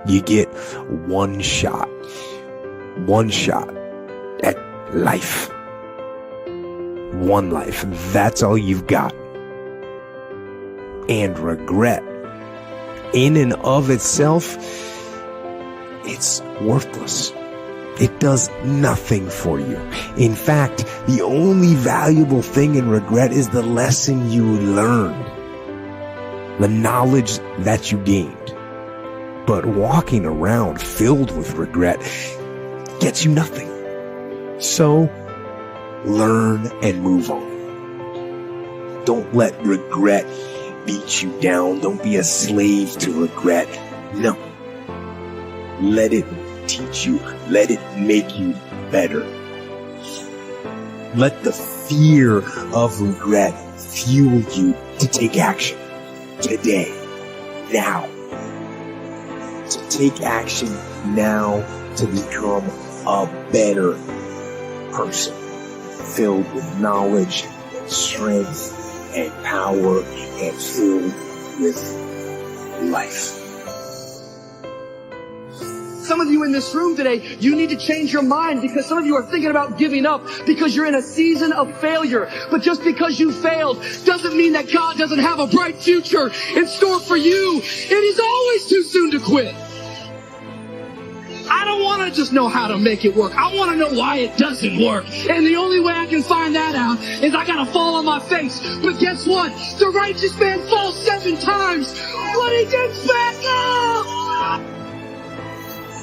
You get one shot at life. One life. That's all you've got. And regret, in and of itself, it's worthless. It does nothing for you. In fact, the only valuable thing in regret is the lesson you learned, the knowledge that you gained. But walking around filled with regret gets you nothing. So, learn and move on. Don't let regret beat you down. Don't be a slave to regret. No. Let it teach you. Let it make you better. Let the fear of regret fuel you to take action today, now. To take action now to become a better person, filled with knowledge, strength, and power, and filled with life. Some of you in this room today, you need to change your mind because some of you are thinking about giving up because you're in a season of failure. But just because you failed doesn't mean that God doesn't have a bright future in store for you. It is always too soon to quit. I don't want to just know how to make it work. I want to know why it doesn't work. And the only way I can find that out is I got to fall on my face. But guess what? The righteous man falls 7 times, but he gets back up.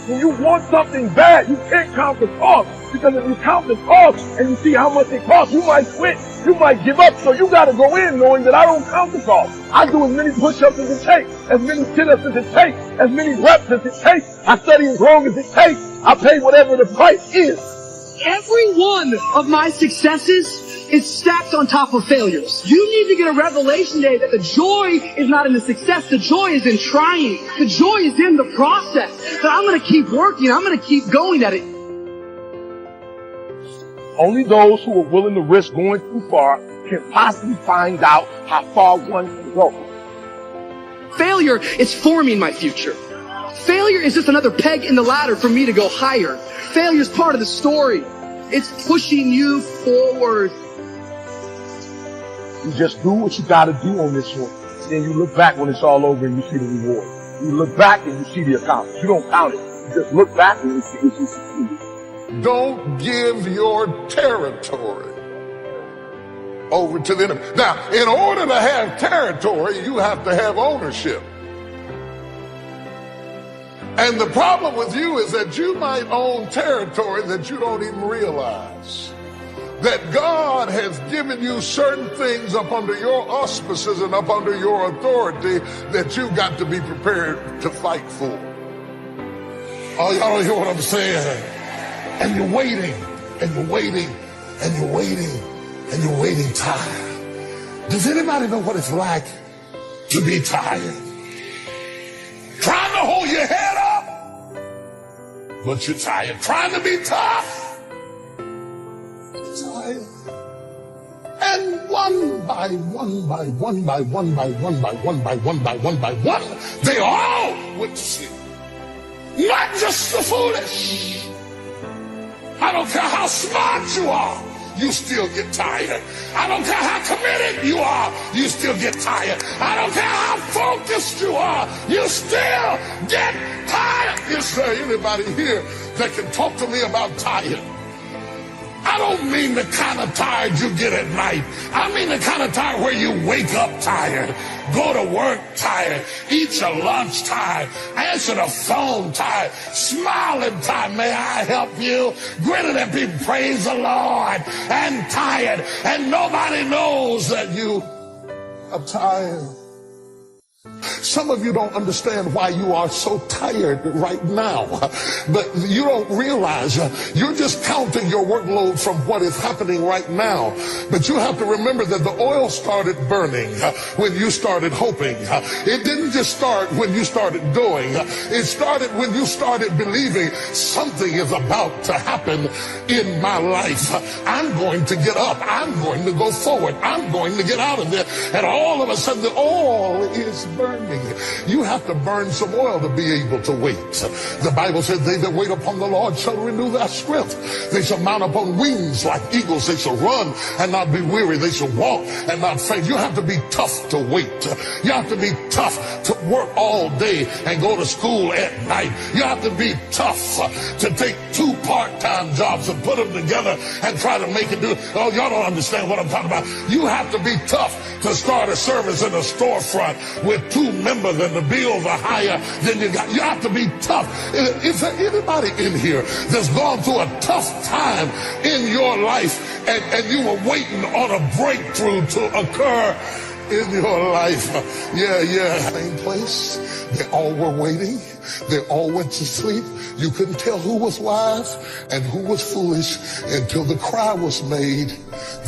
When you want something bad, you can't count the cost. Because if you count the cost and you see how much it costs, you might quit. You might give up. So you got to go in knowing that I don't count the cost. I do as many push-ups as it takes, as many sit-ups as it takes, as many reps as it takes. I study as long as it takes. I pay whatever the price is. Every one of my successes is stacked on top of failures. You need to get a revelation today that the joy is not in the success. The joy is in trying. The joy is in the process. That I'm going to keep working. I'm going to keep going at it. Only those who are willing to risk going too far can possibly find out how far one can go. Failure is forming my future. Failure is just another peg in the ladder for me to go higher. Failure is part of the story. It's pushing you forward. You just do what you got to do on this one. Then you look back when it's all over and you see the reward. You look back and you see the accomplishment. You don't count it. You just look back and you see what you succeeded. Don't give your territory over to the enemy. Now, in order to have territory, you have to have ownership. And the problem with you is that you might own territory that you don't even realize. That God has given you certain things up under your auspices and up under your authority that you've got to be prepared to fight for. Oh, y'all don't hear what I'm saying? And you're waiting, and you're waiting, and you're waiting, and you're waiting tired. Does anybody know what it's like to be tired? Trying to hold your head up, but you're tired. Trying to be tough, you're tired. And one by one by one by one by one by one by one by one by one, they all would see. Not just the foolish. I don't care how smart you are, you still get tired. I don't care how committed you are, you still get tired. I don't care how focused you are, you still get tired. Is there anybody here that can talk to me about tired? I don't mean the kind of tired you get at night. I mean the kind of tired where you wake up tired, go to work tired, eat your lunch tired, answer the phone tired, smiling tired, may I help you? Grinning at people, praise the Lord, and tired, and nobody knows that you are tired. Some of you don't understand why you are so tired right now, but you don't realize you're just counting your workload from what is happening right now. But you have to remember that the oil started burning when you started hoping. It didn't just start when you started doing. It started when you started believing something is about to happen in my life. I'm going to get up. I'm going to go forward. I'm going to get out of there. And all of a sudden the oil is burning. waiting. You have to burn some oil to be able to wait. The Bible said, they that wait upon the Lord shall renew their strength. They shall mount upon wings like eagles. They shall run and not be weary. They shall walk and not faint. You have to be tough to wait. You have to be tough to work all day and go to school at night. You have to be tough to take 2 part-time jobs and put them together and try to make it do. Oh, y'all don't understand what I'm talking about. You have to be tough to start a service in a storefront with 2 members and the bills are higher than you got. You have to be tough. Is there anybody in here that's gone through a tough time in your life and you were waiting on a breakthrough to occur in your life? Yeah. Same place. They all were waiting. They all went to sleep. You couldn't tell who was wise and who was foolish until the cry was made.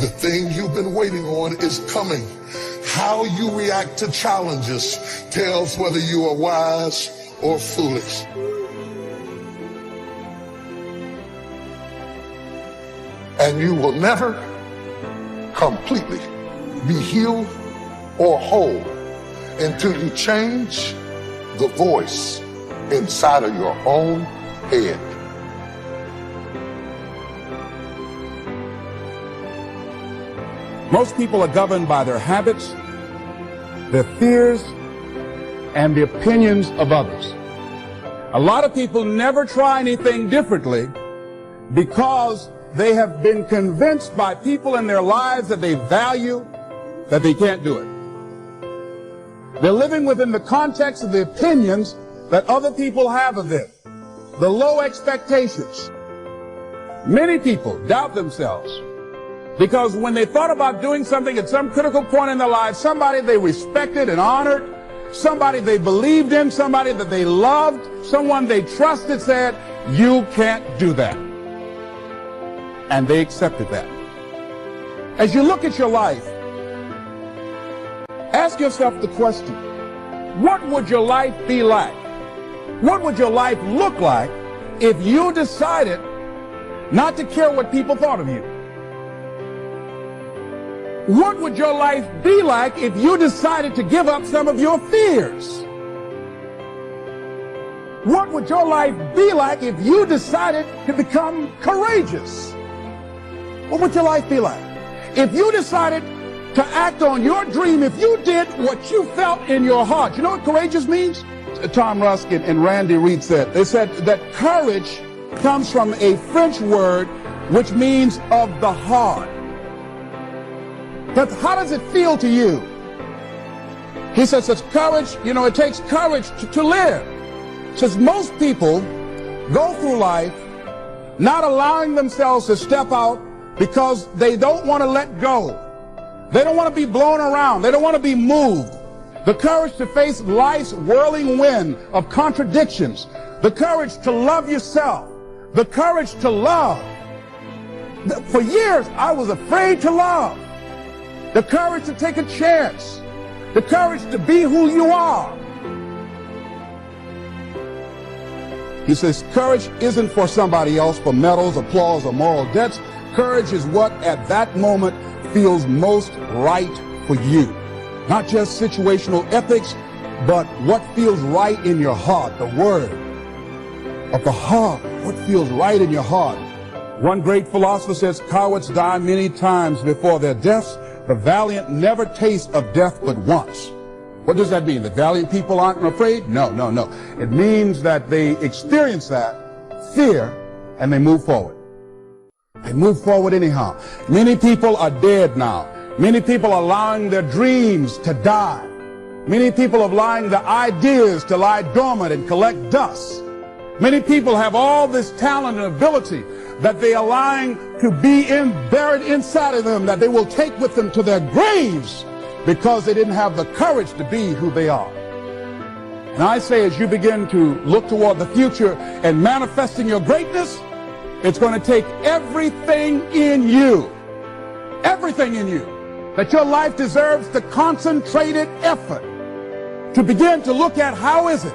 The thing you've been waiting on is coming. How you react to challenges tells whether you are wise or foolish. And you will never completely be healed or whole until you change the voice inside of your own head. Most people are governed by their habits, their fears, and the opinions of others. A lot of people never try anything differently because they have been convinced by people in their lives that they value that they can't do it. They're living within the context of the opinions that other people have of them, the low expectations. Many people doubt themselves because when they thought about doing something at some critical point in their lives, somebody they respected and honored, somebody they believed in, somebody that they loved, someone they trusted said, you can't do that. And they accepted that. As you look at your life, ask yourself the question, what would your life be like? What would your life look like if you decided not to care what people thought of you? What would your life be like if you decided to give up some of your fears? What would your life be like if you decided to become courageous? What would your life be like? If you decided to act on your dream, if you did what you felt in your heart. You know what courageous means? Tom Ruskin and Randy Reed said, they said that courage comes from a French word which means of the heart. But how does it feel to you? He says it's courage, you know, it takes courage to live. Says most people go through life not allowing themselves to step out because they don't want to let go. They don't want to be blown around. They don't want to be moved. The courage to face life's whirling wind of contradictions. The courage to love yourself. The courage to love. For years, I was afraid to love. The courage to take a chance. The courage to be who you are. He says courage isn't for somebody else, for medals, applause, or moral debts. Courage is what at that moment feels most right for you. Not just situational ethics, but what feels right in your heart, the word of the heart, what feels right in your heart. One great philosopher says, cowards die many times before their deaths. The valiant never taste of death but once. What does that mean? The valiant people aren't afraid? No. It means that they experience that fear and they move forward. They move forward anyhow. Many people are dead now. Many people are allowing their dreams to die. Many people are allowing their ideas to lie dormant and collect dust. Many people have all this talent and ability that they are allowing to be buried inside of them, that they will take with them to their graves because they didn't have the courage to be who they are. And I say, as you begin to look toward the future and manifesting your greatness, it's going to take everything in you, that your life deserves the concentrated effort to begin to look at how is it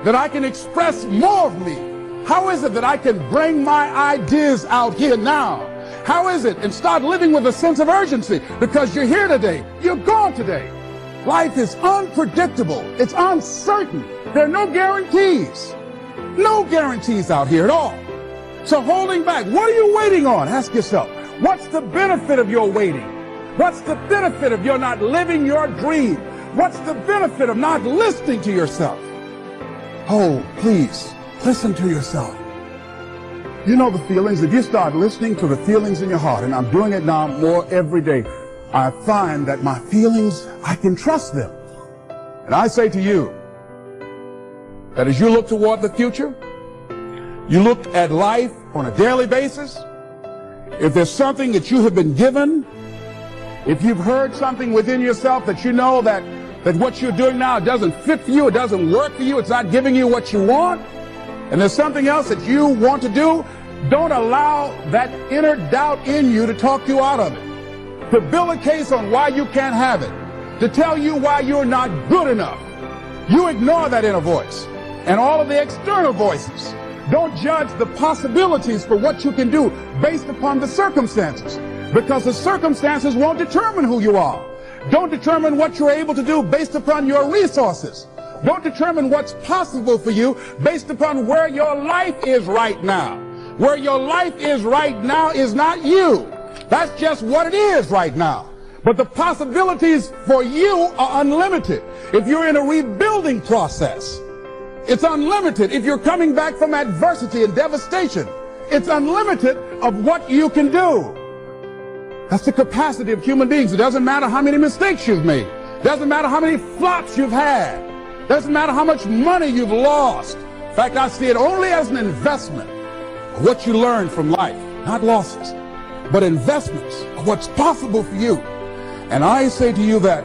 that I can express more of me? How is it that I can bring my ideas out here now? How is it? And start living with a sense of urgency because you're here today, you're gone today. Life is unpredictable. It's uncertain. There are no guarantees. No guarantees out here at all. So holding back, what are you waiting on? Ask yourself, what's the benefit of your waiting? What's the benefit of your not living your dream? What's the benefit of not listening to yourself? Oh, please, listen to yourself. You know the feelings. If you start listening to the feelings in your heart, and I'm doing it now more every day, I find that my feelings, I can trust them. And I say to you that as you look toward the future, you look at life on a daily basis, if there's something that you have been given, if you've heard something within yourself that you know that what you're doing now doesn't fit for you, it doesn't work for you, it's not giving you what you want, and there's something else that you want to do, don't allow that inner doubt in you to talk you out of it, to build a case on why you can't have it, to tell you why you're not good enough. You ignore that inner voice and all of the external voices. Don't judge the possibilities for what you can do based upon the circumstances, because the circumstances won't determine who you are. Don't determine what you're able to do based upon your resources. Don't determine what's possible for you based upon where your life is right now. Where your life is right now is not you. That's just what it is right now. But the possibilities for you are unlimited. If you're in a rebuilding process, it's unlimited. If you're coming back from adversity and devastation, it's unlimited of what you can do. That's the capacity of human beings. It doesn't matter how many mistakes you've made. It doesn't matter how many flops you've had. It doesn't matter how much money you've lost. In fact, I see it only as an investment of what you learn from life, not losses, but investments of what's possible for you. And I say to you that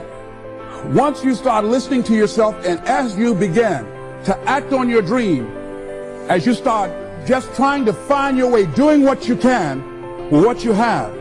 once you start listening to yourself, and as you begin to act on your dream, as you start just trying to find your way, doing what you can with what you have,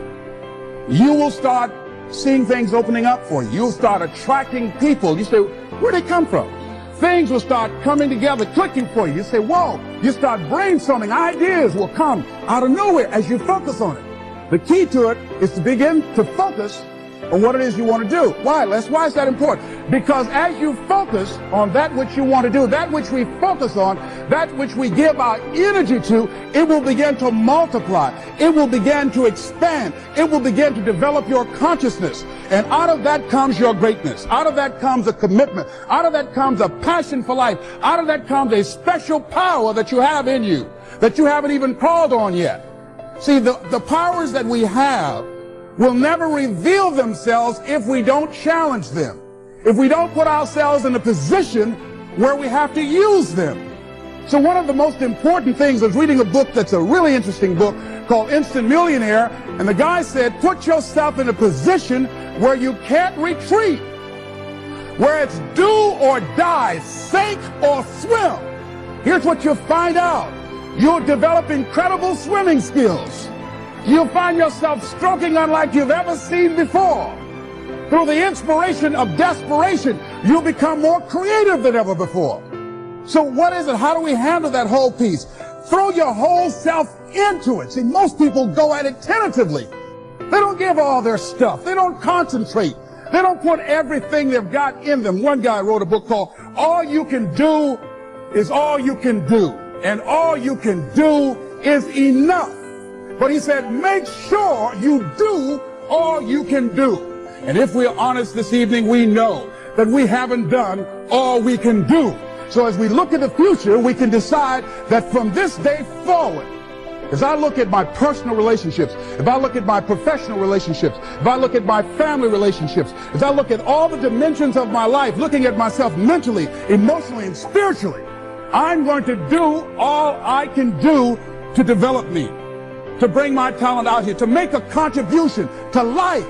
you will start seeing things opening up for you. You'll start attracting people. You say, where'd they come from? Things will start coming together, clicking for you. You say, whoa. You start brainstorming. Ideas will come out of nowhere as you focus on it. The key to it is to begin to focus on what it is you want to do. Why, Les? Why is that important? Because as you focus on that which you want to do, that which we focus on, that which we give our energy to, it will begin to multiply. It will begin to expand. It will begin to develop your consciousness. And out of that comes your greatness. Out of that comes a commitment. Out of that comes a passion for life. Out of that comes a special power that you have in you that you haven't even called on yet. See, the powers that we have will never reveal themselves if we don't challenge them, if we don't put ourselves in a position where we have to use them. So one of the most important things, I was reading a book that's a really interesting book called Instant Millionaire, and the guy said, put yourself in a position where you can't retreat, where it's do or die, sink or swim. Here's what you'll find out. You'll develop incredible swimming skills. You'll find yourself stroking unlike you've ever seen before. Through the inspiration of desperation, you'll become more creative than ever before. So what is it? How do we handle that whole piece? Throw your whole self into it. See, most people go at it tentatively. They don't give all their stuff. They don't concentrate. They don't put everything they've got in them. One guy wrote a book called All You Can Do Is All You Can Do. And all you can do is enough. But he said, make sure you do all you can do. And if we're honest this evening, we know that we haven't done all we can do. So as we look at the future, we can decide that from this day forward, as I look at my personal relationships, if I look at my professional relationships, if I look at my family relationships, as I look at all the dimensions of my life, looking at myself mentally, emotionally, and spiritually, I'm going to do all I can do to develop me, to bring my talent out here, to make a contribution to life.